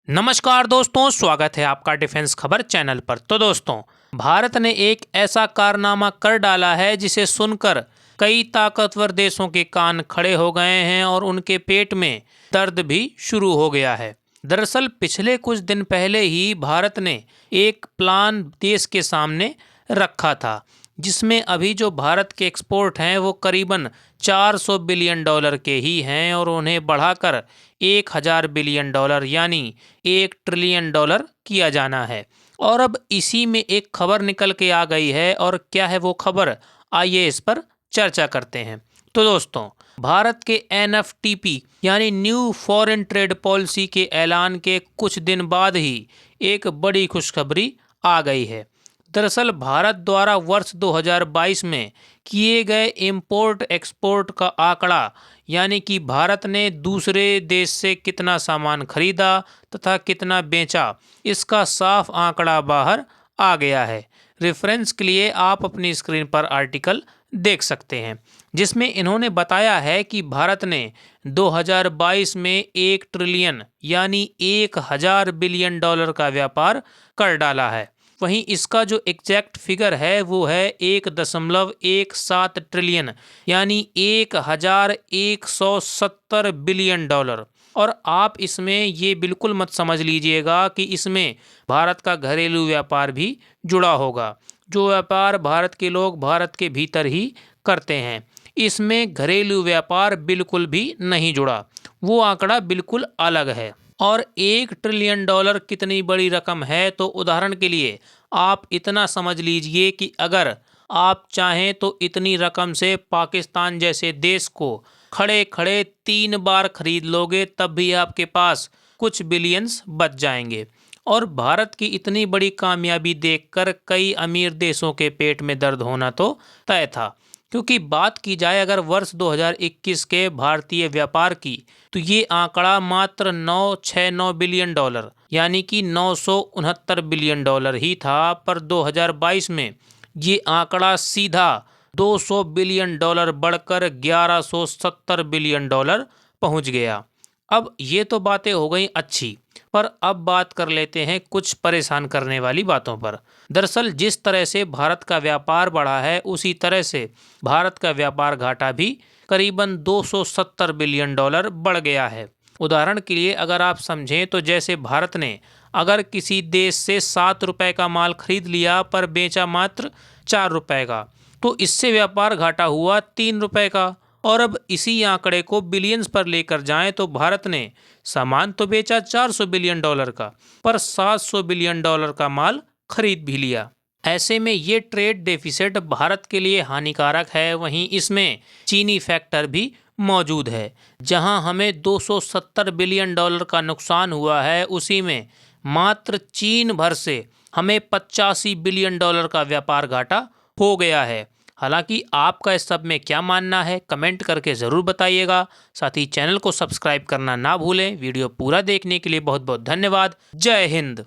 नमस्कार दोस्तों, स्वागत है आपका डिफेंस खबर चैनल पर। तो दोस्तों, भारत ने एक ऐसा कारनामा कर डाला है जिसे सुनकर कई ताकतवर देशों के कान खड़े हो गए हैं और उनके पेट में दर्द भी शुरू हो गया है। दरअसल पिछले कुछ दिन पहले ही भारत ने एक प्लान देश के सामने रखा था, जिसमें अभी जो भारत के एक्सपोर्ट हैं वो करीबन 400 बिलियन डॉलर के ही हैं और उन्हें बढ़ाकर 1000 बिलियन डॉलर यानी 1 ट्रिलियन डॉलर किया जाना है। और अब इसी में एक खबर निकल के आ गई है, और क्या है वो खबर, आइए इस पर चर्चा करते हैं। तो दोस्तों, भारत के NFTP यानी न्यू फॉरेन ट्रेड पॉलिसी के ऐलान के कुछ दिन बाद ही एक बड़ी खुशखबरी आ गई है। दरअसल भारत द्वारा वर्ष 2022 में किए गए इंपोर्ट एक्सपोर्ट का आंकड़ा, यानी कि भारत ने दूसरे देश से कितना सामान खरीदा तथा कितना बेचा, इसका साफ आंकड़ा बाहर आ गया है। रेफरेंस के लिए आप अपनी स्क्रीन पर आर्टिकल देख सकते हैं, जिसमें इन्होंने बताया है कि भारत ने 2022 में 1 ट्रिलियन यानी 1000 बिलियन डॉलर का व्यापार कर डाला है। वहीं इसका जो एग्जैक्ट फिगर है वो है 1.17 ट्रिलियन यानी 1170 बिलियन डॉलर। और आप इसमें ये बिल्कुल मत समझ लीजिएगा कि इसमें भारत का घरेलू व्यापार भी जुड़ा होगा। जो व्यापार भारत के लोग भारत के भीतर ही करते हैं, इसमें घरेलू व्यापार बिल्कुल भी नहीं जुड़ा। वो आंकड़ा बिल्कुल अलग है। और 1 ट्रिलियन डॉलर कितनी बड़ी रकम है, तो उदाहरण के लिए आप इतना समझ लीजिए कि अगर आप चाहें तो इतनी रकम से पाकिस्तान जैसे देश को खड़े खड़े 3 बार खरीद लोगे, तब भी आपके पास कुछ बिलियंस बच जाएंगे। और भारत की इतनी बड़ी कामयाबी देखकर कई अमीर देशों के पेट में दर्द होना तो तय था। क्योंकि बात की जाए अगर वर्ष 2021 के भारतीय व्यापार की, तो ये आंकड़ा मात्र 969 बिलियन डॉलर यानी कि 969 बिलियन डॉलर ही था। पर 2022 में ये आंकड़ा सीधा 200 बिलियन डॉलर बढ़कर 1170 बिलियन डॉलर पहुंच गया। अब ये तो बातें हो गई अच्छी, पर अब बात कर लेते हैं कुछ परेशान करने वाली बातों पर। दरअसल जिस तरह से भारत का व्यापार बढ़ा है, उसी तरह से भारत का व्यापार घाटा भी करीबन 270 बिलियन डॉलर बढ़ गया है। उदाहरण के लिए अगर आप समझें तो जैसे भारत ने अगर किसी देश से 7 रुपए का माल खरीद लिया पर बेचा मात्र 4 रुपए का, तो इससे व्यापार घाटा हुआ 3 रुपए का। और अब इसी आंकड़े को बिलियंस पर लेकर जाएं तो भारत ने सामान तो बेचा 400 बिलियन डॉलर का, पर 700 बिलियन डॉलर का माल खरीद भी लिया। ऐसे में ये ट्रेड डेफिसिट भारत के लिए हानिकारक है। वहीं इसमें चीनी फैक्टर भी मौजूद है। जहां हमें 270 बिलियन डॉलर का नुकसान हुआ है, उसी में मात्र चीन भर से हमें 85 बिलियन डॉलर का व्यापार घाटा हो गया है। हालांकि आपका इस सब में क्या मानना है, कमेंट करके ज़रूर बताइएगा। साथ ही चैनल को सब्सक्राइब करना ना भूलें। वीडियो पूरा देखने के लिए बहुत बहुत धन्यवाद। जय हिंद।